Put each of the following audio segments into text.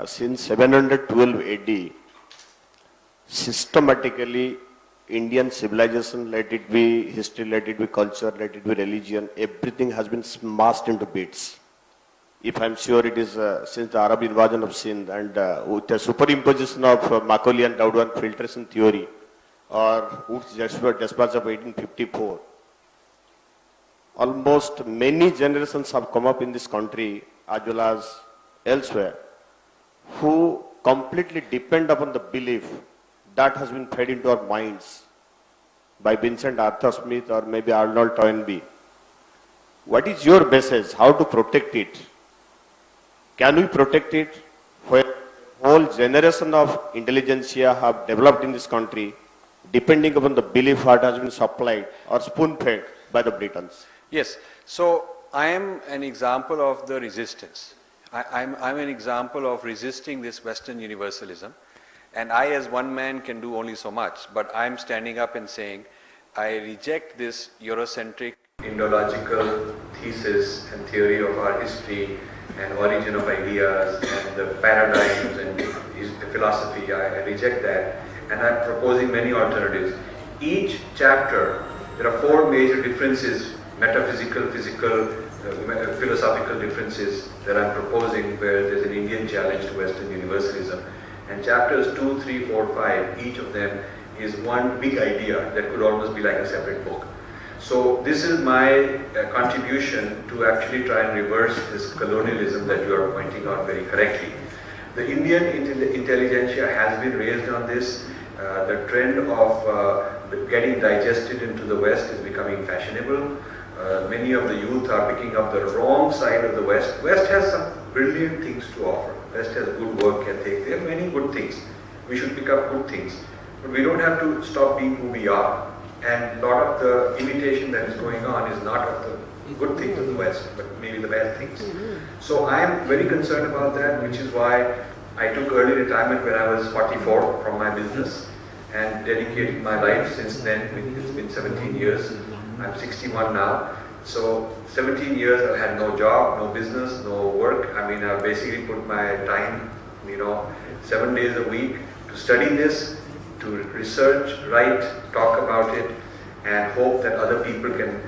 Since 712 AD, systematically Indian civilization, let it be history, let it be culture, let it be religion, everything has been smashed into bits. If I'm sure it is since the Arab invasion of Sindh and with the superimposition of Macaulay and Daudwan filtration theory or Wood's dispatch of 1854, almost many generations have come up in this country as well as elsewhere who completely depend upon the belief that has been fed into our minds by Vincent Arthur Smith or maybe Arnold Toynbee. What is your message? How to protect it? Can we protect it when whole generation of intelligentsia have developed in this country depending upon the belief what has been supplied or spoon-fed by the Britons? Yes. So I am an example of the resistance. I'm an example of resisting this Western universalism. And I as one man can do only so much. But I'm standing up and saying, I reject this Eurocentric Indological thesis and theory of our history and origin of ideas and the paradigms and the philosophy. I reject that. And I'm proposing many alternatives. Each chapter, there are four major differences: metaphysical, physical, philosophical differences that I'm proposing, where there's an Indian challenge to Western universalism. And chapters 2, 3, 4, 5, each of them is one big idea that could almost be like a separate book. So this is my contribution to actually try and reverse this colonialism that you are pointing out very correctly. The Indian intelligentsia has been raised on this. The trend of getting digested into the West is becoming fashionable. Many of the youth are picking up the wrong side of the West. West has some brilliant things to offer. West has good work ethic. There are many good things. We should pick up good things. But we don't have to stop being who we are. And a lot of the imitation that is going on is not of the good things of the West, but maybe the bad things. So I am very concerned about that, which is why I took early retirement when I was 44 from my business and dedicated my life since then. It's been 17 years. I'm 61 now. So 17 years I've had no job, no business, no work. I mean, I've basically put my time, 7 days a week to study this, to research, write, talk about it, and hope that other people can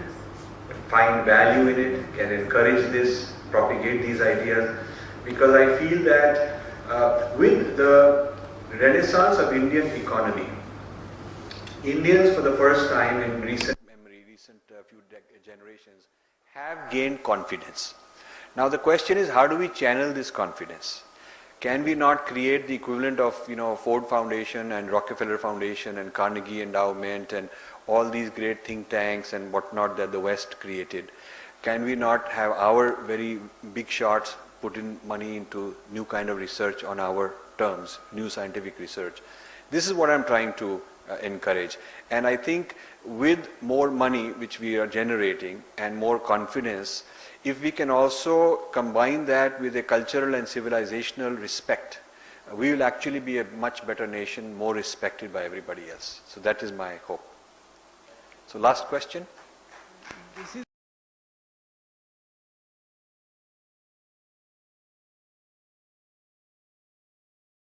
find value in it, can encourage this, propagate these ideas. Because I feel that with the renaissance of Indian economy, Indians for the first time in recent memory, few generations, have gained confidence. Now the question is, how do we channel this confidence? Can we not create the equivalent of Ford Foundation and Rockefeller Foundation and Carnegie Endowment and all these great think tanks and whatnot that the West created? Can we not have our very big shots put in money into new kind of research on our terms, new scientific research? This is what I'm trying to encourage. And I think with more money which we are generating and more confidence, if we can also combine that with a cultural and civilizational respect, we will actually be a much better nation, more respected by everybody else. So that is my hope. So last question.